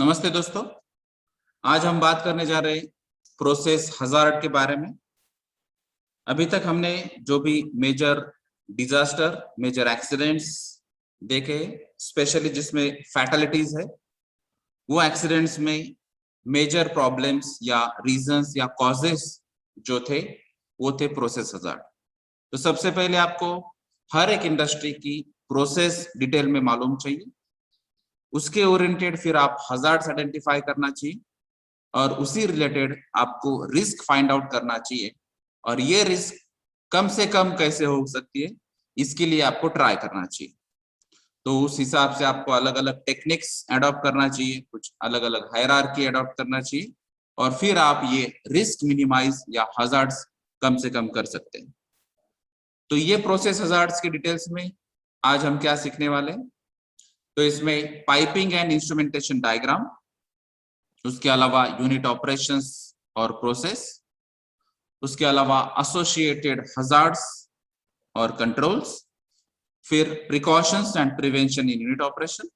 नमस्ते दोस्तों। आज हम बात करने जा रहे हैं प्रोसेस हजार्ड के बारे में। अभी तक हमने जो भी मेजर डिजास्टर, मेजर एक्सीडेंट्स देखे, स्पेशली जिसमें फैटलिटीज है, वो एक्सीडेंट्स में मेजर प्रॉब्लम्स या रीजंस या कॉजेस जो थे वो थे प्रोसेस हजार्ड। तो सबसे पहले आपको हर एक इंडस्ट्री की प्रोसेस डिटेल में मालूम चाहिए, उसके ओरिएंटेड फिर आप हजार्ड्स आइडेंटिफाई करना चाहिए और उसी रिलेटेड आपको रिस्क फाइंड आउट करना चाहिए। और ये रिस्क कम से कम कैसे हो सकती है, इसके लिए आपको ट्राई करना चाहिए। तो उस हिसाब से आपको अलग अलग टेक्निक्स अडॉप्ट करना चाहिए, कुछ अलग अलग हायरार्की अडॉप्ट करना चाहिए, और फिर आप ये रिस्क मिनिमाइज या हजार्ड्स कम से कम कर सकते हैं। तो ये प्रोसेस हजार्ड्स की डिटेल्स में आज हम क्या सीखने वाले हैं। तो इसमें पाइपिंग एंड इंस्ट्रूमेंटेशन डायग्राम, उसके अलावा यूनिट ऑपरेशंस और प्रोसेस, उसके अलावा एसोसिएटेड हजार्ड्स और कंट्रोल्स, फिर precautions and prevention in unit operation.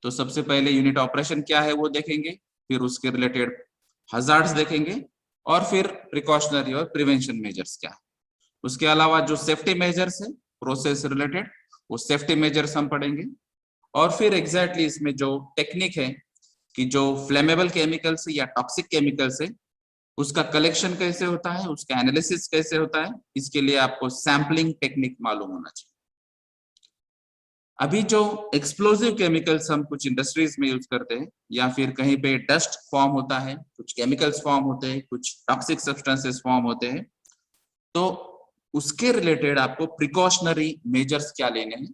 तो सबसे पहले यूनिट ऑपरेशन क्या है वो देखेंगे, फिर उसके रिलेटेड हजार्ड्स देखेंगे, और फिर प्रिकॉशनरी और प्रिवेंशन मेजर्स क्या है। उसके अलावा जो सेफ्टी मेजर्स है प्रोसेस रिलेटेड, वो सेफ्टी मेजर्स हम पढ़ेंगे। और फिर एग्जैक्टली इसमें जो टेक्निक है कि जो फ्लेमेबल केमिकल्स या टॉक्सिक केमिकल्स है उसका कलेक्शन कैसे होता है, उसका एनालिसिस कैसे होता है, इसके लिए आपको सैम्पलिंग टेक्निक मालूम होना चाहिए। अभी जो एक्सप्लोसिव केमिकल्स हम कुछ इंडस्ट्रीज में यूज करते हैं, या फिर कहीं पे डस्ट फॉर्म होता है, कुछ केमिकल्स फॉर्म होते हैं, कुछ टॉक्सिक सब्सटेंसेस फॉर्म होते हैं, तो उसके रिलेटेड आपको प्रिकॉशनरी मेजर्स क्या लेने हैं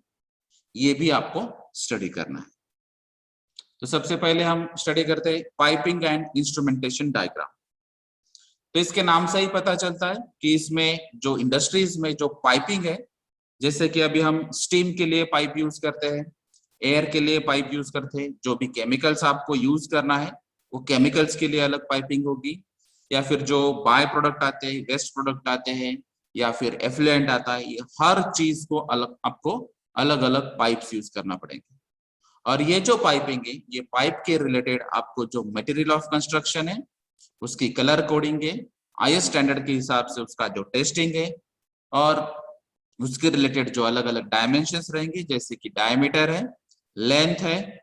ये भी आपको स्टडी करना है। तो सबसे पहले हम स्टडी करते हैं पाइपिंग एंड इंस्ट्रूमेंटेशन डायग्राम। तो इसके नाम से ही पता चलता है कि इसमें जो इंडस्ट्रीज में जो पाइपिंग है, जैसे कि अभी हम स्टीम के लिए पाइप यूज करते हैं, एयर के लिए पाइप यूज करते हैं, जो भी केमिकल्स आपको यूज करना है वो केमिकल्स के लिए अलग पाइपिंग होगी, या फिर जो बाय प्रोडक्ट आते हैं, वेस्ट प्रोडक्ट आते हैं, या फिर एफ्लुएंट आता है, ये हर चीज को अलग आपको अलग अलग पाइप्स यूज करना पड़ेंगे। और ये जो पाइपिंग है, ये पाइप के रिलेटेड आपको जो मटेरियल ऑफ कंस्ट्रक्शन है, उसकी कलर कोडिंग है, आईएस स्टैंडर्ड के हिसाब से उसका जो टेस्टिंग है, और उसके रिलेटेड जो अलग अलग डायमेंशंस रहेंगे, जैसे कि डायमीटर है, लेंथ है,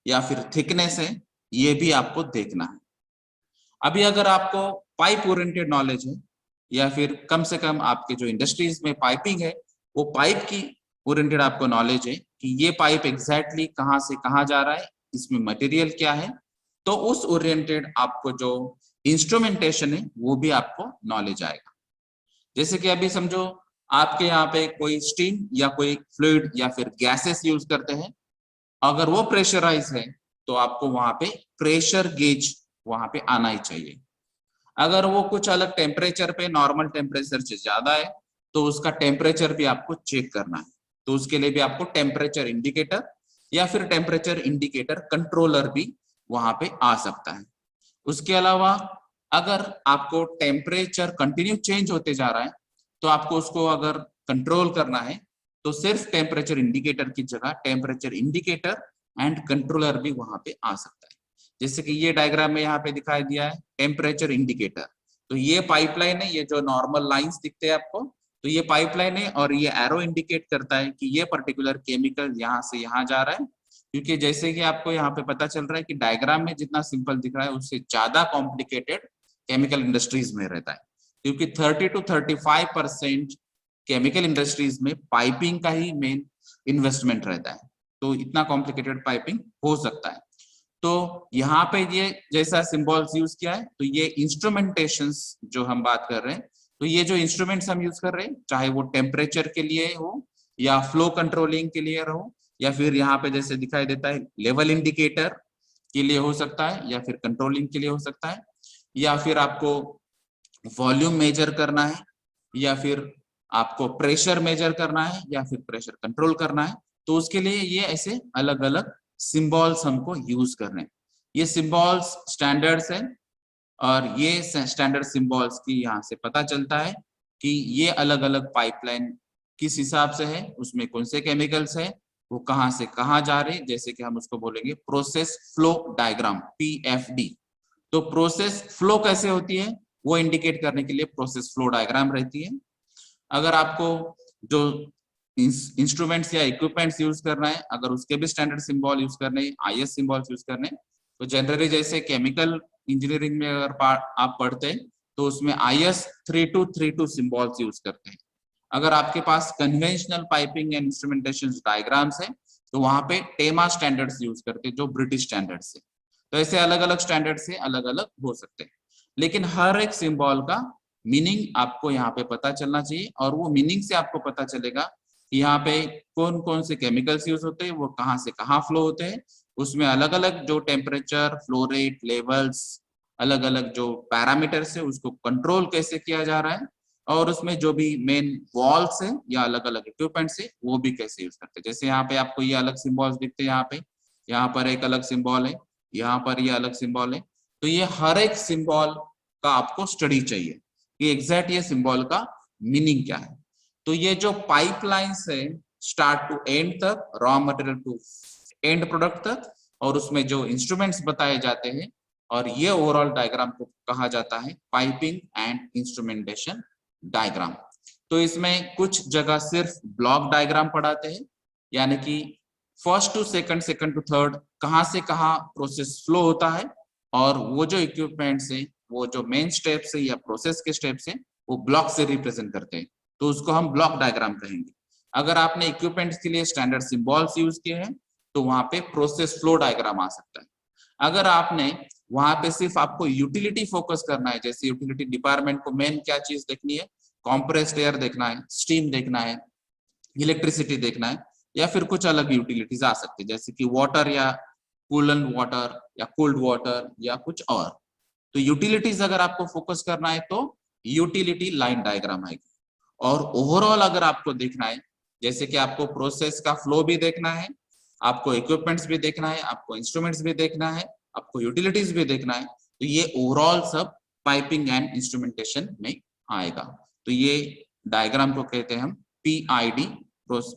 या फिर थिकनेस है, ये भी आपको देखना है। अभी अगर आपको पाइप ओरिएंटेड नॉलेज है, या फिर कम से कम आपके जो इंडस्ट्रीज में पाइपिंग है वो पाइप की ओरिएंटेड आपको नॉलेज है कि ये पाइप एग्जैक्टली कहाँ से कहाँ जा रहा है, इसमें मटेरियल क्या है, तो उस ओरिएंटेड आपको जो इंस्ट्रूमेंटेशन है वो भी आपको नॉलेज आएगा। जैसे कि अभी समझो आपके यहाँ पे कोई स्टीम या कोई फ्लूइड या फिर गैसेस यूज करते हैं, अगर वो प्रेशराइज है तो आपको वहां पे प्रेशर गेज वहां पे आना ही चाहिए। अगर वो कुछ अलग टेम्परेचर पे, नॉर्मल टेम्परेचर से ज्यादा है, तो उसका टेम्परेचर भी आपको चेक करना है। तो उसके लिए भी आपको टेम्परेचर इंडिकेटर या फिर टेम्परेचर इंडिकेटर कंट्रोलर भी वहां पे आ सकता है। उसके अलावा अगर आपको टेम्परेचर कंटिन्यू चेंज होते जा रहा है, तो आपको उसको अगर कंट्रोल करना है तो सिर्फ टेम्परेचर इंडिकेटर की जगह टेम्परेचर इंडिकेटर एंड कंट्रोलर भी वहां पे आ सकता है। जैसे कि ये डायग्राम में यहाँ पे दिखाई दिया है टेम्परेचर इंडिकेटर। तो ये पाइपलाइन है, ये जो नॉर्मल लाइंस दिखते हैं आपको, तो ये पाइपलाइन है, और ये एरो इंडिकेट करता है कि ये पर्टिकुलर केमिकल यहाँ से यहाँ जा रहा है। क्योंकि जैसे कि आपको यहाँ पे पता चल रहा है कि डायग्राम में जितना सिंपल दिख रहा है उससे ज्यादा कॉम्प्लिकेटेड केमिकल इंडस्ट्रीज में रहता है, क्योंकि 30 to 35% केमिकल इंडस्ट्रीज में पाइपिंग का ही मेन इन्वेस्टमेंट रहता है। तो इतना कॉम्प्लिकेटेड पाइपिंग हो सकता है। तो यहाँ पे ये जैसा सिंबल्स यूज किया है, तो ये इंस्ट्रूमेंटेशंस जो हम बात कर रहे हैं, तो ये जो इंस्ट्रूमेंट्स हम यूज कर रहे हैं, चाहे वो टेम्परेचर के लिए हो या फ्लो कंट्रोलिंग के लिए हो, या फिर यहाँ पे जैसे दिखाई देता है लेवल इंडिकेटर के लिए हो सकता है, या फिर कंट्रोलिंग के लिए हो सकता है, या फिर आपको वॉल्यूम मेजर करना है, या फिर आपको प्रेशर मेजर करना है, या फिर प्रेशर कंट्रोल करना है, तो उसके लिए ये ऐसे अलग अलग सिंबल्स हमको यूज करने हैं। ये सिंबल्स स्टैंडर्ड्स है, और ये स्टैंडर्ड सिंबल्स की यहाँ से पता चलता है कि ये अलग अलग पाइपलाइन किस हिसाब से है, उसमें कौन से केमिकल्स है, वो कहाँ से कहाँ जा रहे हैं, जैसे कि हम उसको बोलेंगे प्रोसेस फ्लो डायग्राम, PFD। तो प्रोसेस फ्लो कैसे होती है वो इंडिकेट करने के लिए प्रोसेस फ्लो डायग्राम रहती है। अगर आपको जो इंस्ट्रूमेंट्स या इक्विपमेंट्स यूज करना है, अगर उसके भी स्टैंडर्ड सिंबल यूज करने, IS सिंबल्स यूज करने, तो जनरली जैसे केमिकल इंजीनियरिंग में अगर आप पढ़ते हैं तो उसमें IS 3232 सिंबल्स यूज करते हैं। अगर आपके पास conventional piping and instrumentation diagrams है तो वहां पे टेमा स्टैंडर्ड्स यूज करते हैं, जो ब्रिटिश स्टैंडर्ड्स है। तो ऐसे अलग अलग स्टैंडर्ड से अलग अलग हो सकते हैं, लेकिन हर एक सिंबल का मीनिंग आपको यहाँ पे पता चलना चाहिए, और वो मीनिंग से आपको पता चलेगा कि यहाँ पे कौन कौन से केमिकल्स यूज होते हैं, वो कहाँ से कहाँ फ्लो होते हैं, उसमें अलग अलग जो टेम्परेचर, फ्लो रेट, लेवल्स, अलग अलग जो पैरामीटर्स है उसको कंट्रोल कैसे किया जा रहा है, और उसमें जो भी मेन वॉल्स है या अलग अलग इक्विपमेंट्स है वो भी कैसे यूज करते हैं। जैसे यहाँ पे आपको ये अलग सिंबल्स दिखते हैं, यहाँ पर एक अलग सिंबल है, यहाँ पर ये अलग सिंबल है। तो ये हर एक सिंबल का आपको स्टडी चाहिए कि एग्जैक्ट ये सिंबल का मीनिंग क्या है। तो ये जो पाइपलाइंस है स्टार्ट टू एंड तक, raw material to end product तक, और उसमें जो इंस्ट्रूमेंट्स बताए जाते हैं, और ये ओवरऑल डायग्राम को कहा जाता है पाइपिंग एंड इंस्ट्रूमेंटेशन डायग्राम। तो इसमें कुछ जगह सिर्फ ब्लॉक डायग्राम पढ़ाते हैं, यानी कि first to second, second to third कहाँ से कहाँ प्रोसेस फ्लो होता है, और वो जो इक्विपमेंट्स है, वो जो मेन स्टेप्स है या प्रोसेस के स्टेप्स है, वो ब्लॉक से रिप्रेजेंट करते हैं, तो उसको हम ब्लॉक डायग्राम कहेंगे। अगर आपने इक्विपमेंट्स के लिए स्टैंडर्ड सिंबल्स यूज किए हैं तो वहां पे प्रोसेस फ्लो डायग्राम आ सकता है। अगर आपने वहां पे सिर्फ आपको यूटिलिटी फोकस करना है, जैसे यूटिलिटी डिपार्टमेंट को मेन क्या चीज देखनी है, कॉम्प्रेस्ड एयर देखना है, स्टीम देखना है, इलेक्ट्रिसिटी देखना है, या फिर कुछ अलग यूटिलिटीज आ सकती है, जैसे कि वाटर या कूलन वाटर या कोल्ड वाटर या कुछ और। तो यूटिलिटीज अगर आपको फोकस करना है तो यूटिलिटी लाइन डायग्राम आएगी। और ओवरऑल अगर आपको देखना है, जैसे कि आपको प्रोसेस का फ्लो भी देखना है, आपको इक्विपमेंट्स भी देखना है, आपको इंस्ट्रूमेंट्स भी देखना है, आपको यूटिलिटीज भी देखना है, तो ये ओवरऑल सब पाइपिंग एंड इंस्ट्रूमेंटेशन में आएगा। तो ये डायग्राम को कहते हैं हम PID,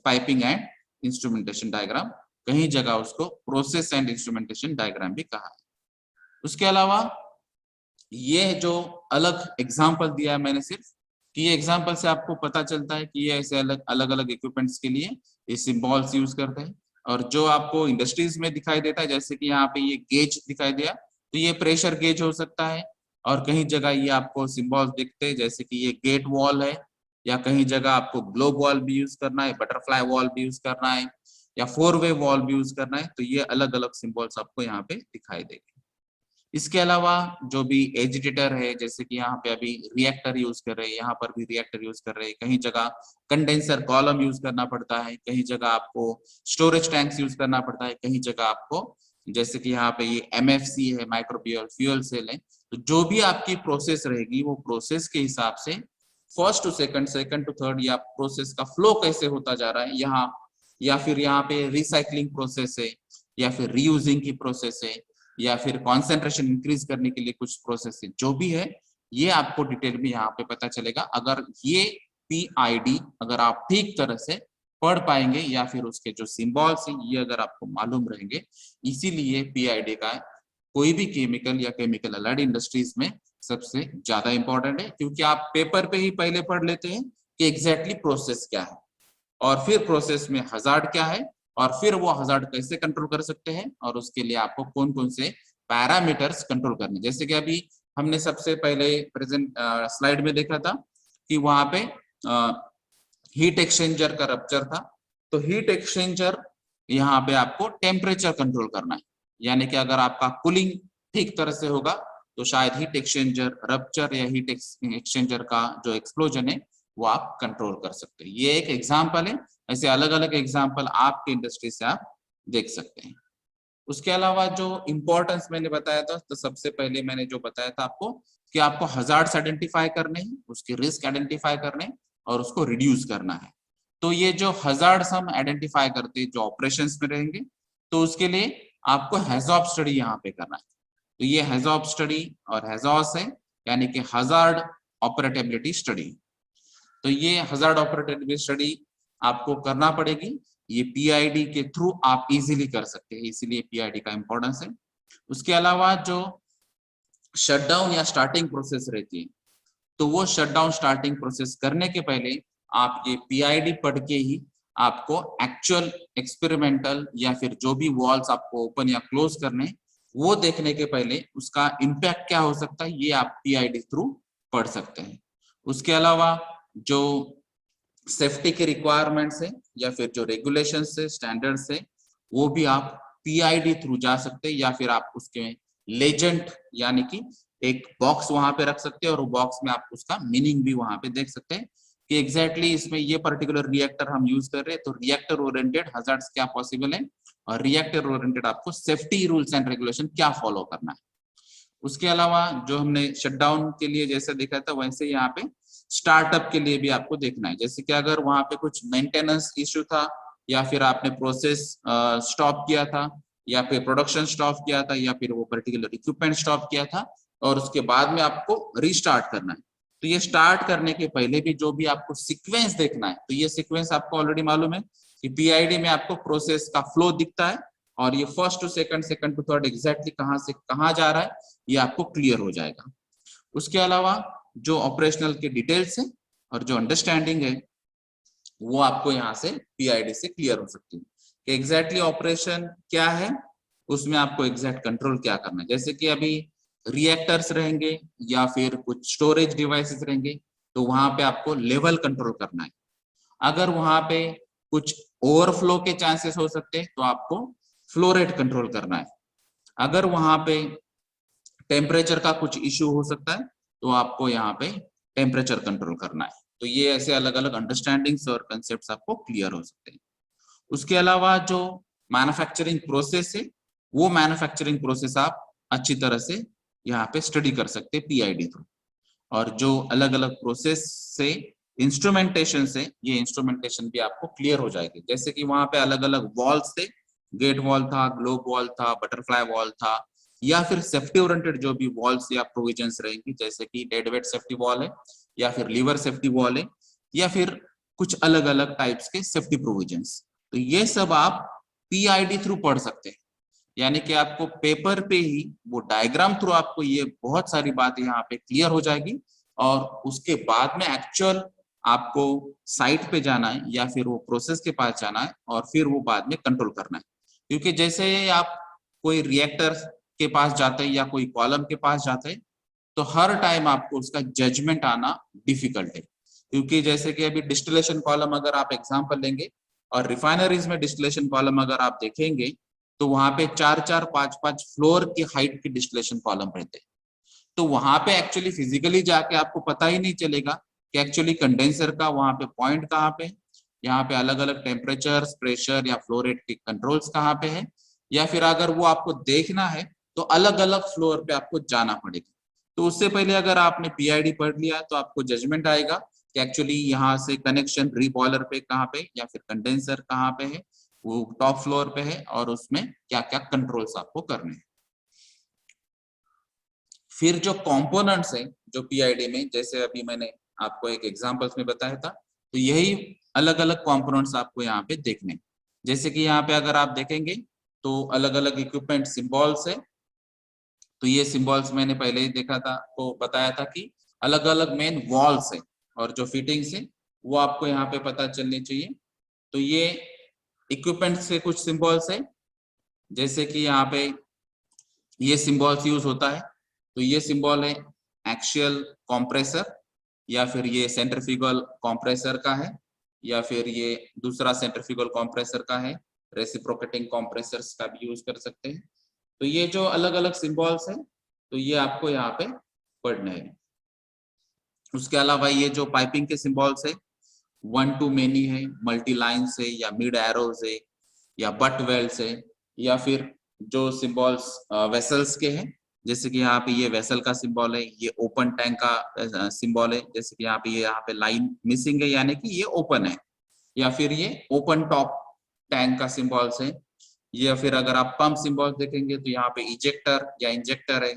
piping and instrumentation diagram. कहीं जगह उसको प्रोसेस एंड इंस्ट्रूमेंटेशन डायग्राम भी कहा है। उसके अलावा ये जो अलग एग्जाम्पल दिया है मैंने सिर्फ, कि ये एग्जाम्पल से आपको पता चलता है कि ये ऐसे अलग अलग अलग इक्विपमेंट्स के लिए ये सिंबल्स यूज करते हैं। और जो आपको इंडस्ट्रीज में दिखाई देता है, जैसे कि यहाँ पे ये गेज दिखाई दिया, तो ये प्रेशर गेज हो सकता है, और कहीं जगह ये आपको सिंबल्स दिखते हैं, जैसे कि ये गेट वॉल है, या कहीं जगह आपको ग्लोब वॉल भी यूज करना है, बटरफ्लाई वॉल भी यूज करना है, या 4-वे वॉल भी यूज करना है, तो ये अलग अलग सिंबल्स आपको यहाँ पे दिखाई देंगे। इसके अलावा जो भी एजिटेटर है, जैसे कि यहाँ पे अभी रिएक्टर यूज कर रहे हैं, यहाँ पर भी रिएक्टर यूज कर रहे हैं, कहीं जगह कंडेंसर कॉलम यूज करना पड़ता है, कहीं जगह आपको स्टोरेज टैंक्स यूज करना पड़ता है, कहीं जगह आपको जैसे कि यहाँ पे ये MFC है, माइक्रोबियल फ्यूल सेल है। तो जो भी आपकी प्रोसेस रहेगी वो प्रोसेस के हिसाब से first to second, second to third, या प्रोसेस का फ्लो कैसे होता जा रहा है यहाँ, या फिर यहाँ पे रिसाइकलिंग प्रोसेस है, या फिर रीयूजिंग की प्रोसेस है, या फिर कॉन्सेंट्रेशन इंक्रीज करने के लिए कुछ प्रोसेस है, जो भी है ये आपको डिटेल में यहाँ पे पता चलेगा। अगर ये PID अगर आप ठीक तरह से पढ़ पाएंगे, या फिर उसके जो सिंबल्स हैं ये अगर आपको मालूम रहेंगे, इसीलिए PID का कोई भी केमिकल या केमिकल अलाइड इंडस्ट्रीज में सबसे ज्यादा इंपॉर्टेंट है, क्योंकि आप पेपर पे ही पहले पढ़ लेते हैं कि एग्जैक्टली प्रोसेस क्या है, और फिर प्रोसेस में हजार्ड क्या है, और फिर वो हजार्ड कैसे कंट्रोल कर सकते हैं, और उसके लिए आपको कौन कौन से पैरामीटर्स कंट्रोल करने। जैसे कि अभी हमने सबसे पहले प्रेजेंट स्लाइड में देखा था कि वहां पे हीट एक्सचेंजर का रप्चर था। तो हीट एक्सचेंजर यहाँ पे आपको टेम्परेचर कंट्रोल करना है, यानी कि अगर आपका कूलिंग ठीक तरह से होगा तो शायद हीट एक्सचेंजर रप्चर या हीट एक्सचेंजर का जो एक्सप्लोजन है वो आप कंट्रोल कर सकते हैं। ये एक एग्जाम्पल है, ऐसे अलग अलग एग्जाम्पल आपके इंडस्ट्री से आप देख सकते हैं। उसके अलावा जो इंपॉर्टेंस मैंने बताया था, तो सबसे पहले मैंने जो बताया था आपको कि आपको हजार्ड्स आइडेंटिफाई करने हैं, उसके रिस्क आइडेंटिफाई करने और उसको रिड्यूस करना है। तो ये जो हजार्ड्स हम आइडेंटिफाई करते हैं जो ऑपरेशंस में रहेंगे, तो उसके लिए आपको हैजॉब स्टडी यहाँ पे करना है। तो ये हैजॉब स्टडी और हैजॉस है, यानी कि हजार्ड ऑपरेटेबिलिटी स्टडी। तो ये हजार्ड ऑपरेटेबिलिटी स्टडी आपको करना पड़ेगी, ये पीआईडी के थ्रू आप इजीली कर सकते हैं, इसीलिए पीआईडी का इंपॉर्टेंस है। उसके अलावा जो शटडाउन या स्टार्टिंग प्रोसेस रहती है, तो वो शटडाउन स्टार्टिंग प्रोसेस करने के पहले आप ये पीआईडी पढ़ के ही आपको एक्चुअल एक्सपेरिमेंटल या फिर जो भी वॉल्स आपको ओपन या क्लोज करने, वो देखने के पहले उसका इम्पैक्ट क्या हो सकता है ये आप पीआईडी थ्रू पढ़ सकते हैं। उसके अलावा जो सेफ्टी के रिक्वायरमेंट्स है या फिर जो रेगुलेशंस है, स्टैंडर्ड्स है, वो भी आप पीआईडी थ्रू जा सकते हैं, या फिर आप उसके लेजेंड यानी कि एक बॉक्स वहां पे रख सकते हैं और वो बॉक्स में आप उसका मीनिंग भी वहां पे देख सकते हैं कि एग्जैक्टली इसमें ये पर्टिकुलर रिएक्टर हम यूज कर रहे हैं, तो रिएक्टर ओरिएंटेड हजार्ड्स क्या पॉसिबल है और रिएक्टर ओरिएंटेड आपको सेफ्टी रूल्स एंड रेगुलेशन क्या फॉलो करना है। उसके अलावा जो हमने शटडाउन के लिए जैसे देखा था वैसे यहाँ पे स्टार्टअप के लिए भी आपको देखना है, जैसे कि अगर वहां पे कुछ मेंटेनेंस इश्यू था या फिर आपने प्रोसेस स्टॉप किया था या फिर प्रोडक्शन स्टॉप किया था या फिर वो पर्टिकुलर इक्विपमेंट स्टॉप किया था और उसके बाद में आपको रीस्टार्ट करना है, तो ये स्टार्ट करने के पहले भी जो भी आपको सीक्वेंस देखना है, तो ये सीक्वेंस आपको ऑलरेडी मालूम है कि पीआईडी में आपको प्रोसेस का फ्लो दिखता है और ये first to second, second to third exactly कहां से कहां जा रहा है ये आपको क्लियर हो जाएगा। उसके अलावा जो ऑपरेशनल के डिटेल्स है और जो अंडरस्टैंडिंग है वो आपको यहाँ से पीआईडी से क्लियर हो सकती है कि एग्जैक्टली ऑपरेशन क्या है, उसमें आपको एग्जैक्ट कंट्रोल क्या करना है। जैसे कि अभी रिएक्टर्स रहेंगे या फिर कुछ स्टोरेज डिवाइसेस रहेंगे, तो वहां पे आपको लेवल कंट्रोल करना है। अगर वहां पे कुछ ओवरफ्लो के चांसेस हो सकते हैं तो आपको फ्लो रेट कंट्रोल करना है। अगर वहां पे टेम्परेचर का कुछ इश्यू हो सकता है तो आपको यहाँ पे टेम्परेचर कंट्रोल करना है। तो ये ऐसे अलग अलग अंडरस्टैंडिंग्स और कंसेप्ट्स आपको क्लियर हो सकते हैं। उसके अलावा जो मैन्युफैक्चरिंग प्रोसेस है वो मैन्युफैक्चरिंग प्रोसेस आप अच्छी तरह से यहाँ पे स्टडी कर सकते हैं पीआईडी थ्रू, और जो अलग अलग प्रोसेस से इंस्ट्रूमेंटेशन से ये इंस्ट्रूमेंटेशन भी आपको क्लियर हो जाएगी। जैसे कि वहां पे अलग अलग वॉल्स थे, गेट वॉल था, ग्लोब वॉल था, बटरफ्लाई वॉल था, या फिर सेफ्टी ओरिएंटेड जो भी वॉल्स या प्रोविजंस रहेंगी जैसे कि डेड वेट सेफ्टी वॉल है या फिर लीवर सेफ्टी वॉल है या फिर कुछ अलग अलग टाइप्स के सेफ्टी प्रोविजंस, तो ये सब आप पीआईडी थ्रू पढ़ सकते हैं। यानी कि आपको पेपर पे ही वो डायग्राम थ्रू आपको ये बहुत सारी बातें यहाँ पे क्लियर हो जाएगी और उसके बाद में एक्चुअल आपको साइट पे जाना है या फिर वो प्रोसेस के पास जाना है और फिर वो बाद में कंट्रोल करना है। क्योंकि जैसे आप कोई रिएक्टर के पास जाते हैं या कोई कॉलम के पास जाते हैं तो हर टाइम आपको उसका जजमेंट आना डिफिकल्ट है, क्योंकि जैसे कि अभी डिस्टिलेशन कॉलम अगर आप एग्जाम्पल लेंगे और रिफाइनरीज में डिस्टिलेशन कॉलम अगर आप देखेंगे तो वहां पे 4-4, 5-5 फ्लोर की हाइट की डिस्टिलेशन कॉलम रहते हैं। तो वहां पे एक्चुअली फिजिकली जाके आपको पता ही नहीं चलेगा कि एक्चुअली कंडेंसर का वहां पे पॉइंट कहाँ पे, यहाँ पे अलग अलग टेम्परेचर, प्रेशर या फ्लो रेट के कंट्रोल्स कहाँ पे है, या फिर अगर वो आपको देखना है तो अलग अलग फ्लोर पे आपको जाना पड़ेगा। तो उससे पहले अगर आपने पीआईडी पढ़ लिया तो आपको जजमेंट आएगा कि एक्चुअली यहाँ से कनेक्शन रीबॉयलर पे कहाँ पे या फिर कंडेंसर कहाँ पे है, वो टॉप फ्लोर पे है और उसमें क्या क्या कंट्रोल्स आपको करने हैं। फिर जो कंपोनेंट्स हैं जो पीआईडी में, जैसे अभी मैंने आपको एक एग्जांपल्स में बताया था, तो यही अलग अलग कंपोनेंट्स आपको यहाँ पे देखने, जैसे कि यहाँ पे अगर आप देखेंगे तो अलग अलग इक्विपमेंट सिंबल्स है। तो ये सिंबल्स मैंने पहले ही देखा था तो बताया था कि अलग अलग मेन वॉल्स है और जो फिटिंग्स है वो आपको यहाँ पे पता चलनी चाहिए। तो ये इक्विपमेंट से कुछ सिंबल्स है, जैसे कि यहाँ पे ये सिंबल्स यूज होता है, तो ये सिंबल है एक्सियल कंप्रेसर या फिर ये सेंट्रीफ्यूगल कंप्रेसर का है या फिर ये दूसरा सेंट्रीफ्यूगल कंप्रेसर का है, रेसिप्रोकेटिंग कंप्रेसर्स का भी यूज कर सकते हैं। तो ये जो अलग अलग सिंबल्स है तो ये आपको यहाँ पे पढ़ने हैं। उसके अलावा ये जो पाइपिंग के सिंबल्स है, 1 to many है, मल्टी लाइन है या मिड एरोज है या बट वेल्स है, या फिर जो सिंबल्स वेसल्स के हैं, जैसे कि यहाँ पे ये वेसल का सिंबल है, ये ओपन टैंक का सिंबल है, जैसे कि यहाँ पे लाइन मिसिंग है यानी कि ये ओपन है, या फिर ये ओपन टॉप टैंक का सिंबल्स है, या फिर अगर आप पंप सिंबल देखेंगे तो यहाँ पे इजेक्टर या इंजेक्टर है,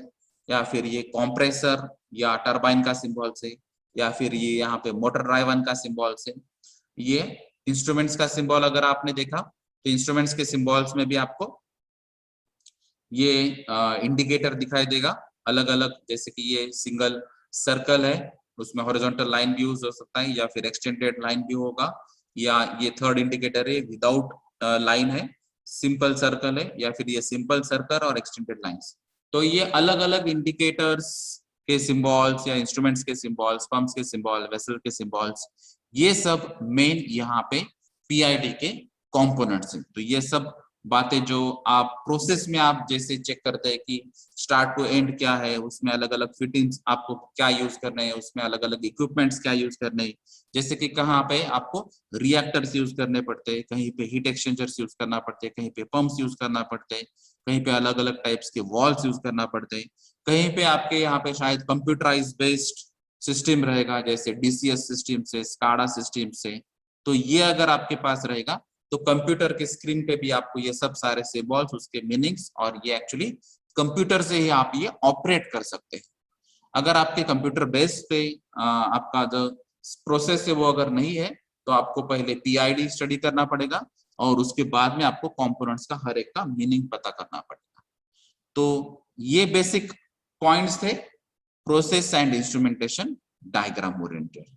या फिर ये कॉम्प्रेसर या टरबाइन का सिंबल है, या फिर ये यहाँ पे मोटर ड्राइवन का सिंबल है। ये इंस्ट्रूमेंट्स का सिंबल अगर आपने देखा तो इंस्ट्रूमेंट्स के सिंबल्स में भी आपको ये इंडिकेटर दिखाई देगा अलग अलग, जैसे कि ये सिंगल सर्कल है, उसमें हॉरिजॉन्टल लाइन भी यूज हो सकता है या फिर एक्सटेंडेड लाइन भी होगा, या ये थर्ड इंडिकेटर है विदाउट लाइन है, सिंपल सर्कल है, या फिर ये सिंपल सर्कल और एक्सटेंडेड लाइंस। तो ये अलग अलग इंडिकेटर्स के सिंबल्स या इंस्ट्रूमेंट्स के सिंबल्स, पंप्स के सिंबल, वेसल के सिंबल्स, ये सब मेन यहाँ पे पीआईडी के कंपोनेंट्स हैं। तो ये सब बातें जो आप प्रोसेस में आप जैसे चेक करते हैं कि स्टार्ट टू एंड क्या है, उसमें अलग अलग फिटिंग्स आपको क्या यूज करने हैं, उसमें अलग अलग इक्विपमेंट्स क्या यूज करने हैं, जैसे कि कहाँ पे आपको रिएक्टर्स यूज करने पड़ते हैं, कहीं पे हीट एक्सचेंजर्स यूज करना पड़ते हैं, कहीं पे पंप्स यूज करना पड़ते हैं, कहीं पे अलग अलग टाइप्स के वॉल्व्स यूज करना पड़ते हैं, कहीं पे आपके यहाँ पे शायद कंप्यूटराइज बेस्ड सिस्टम रहेगा जैसे डीसीएस सिस्टम से, स्काडा सिस्टम से। तो ये अगर आपके पास रहेगा तो कंप्यूटर के स्क्रीन पे भी आपको ये सब सारे सिंबल्स, उसके मीनिंग्स, और ये एक्चुअली कंप्यूटर से ही आप ये ऑपरेट कर सकते हैं। अगर आपके कंप्यूटर बेस पे आपका जो प्रोसेस है वो अगर नहीं है तो आपको पहले पीआईडी स्टडी करना पड़ेगा और उसके बाद में आपको कंपोनेंट्स का हर एक का मीनिंग पता करना पड़ेगा। तो ये बेसिक पॉइंट्स थे process and instrumentation diagram oriented.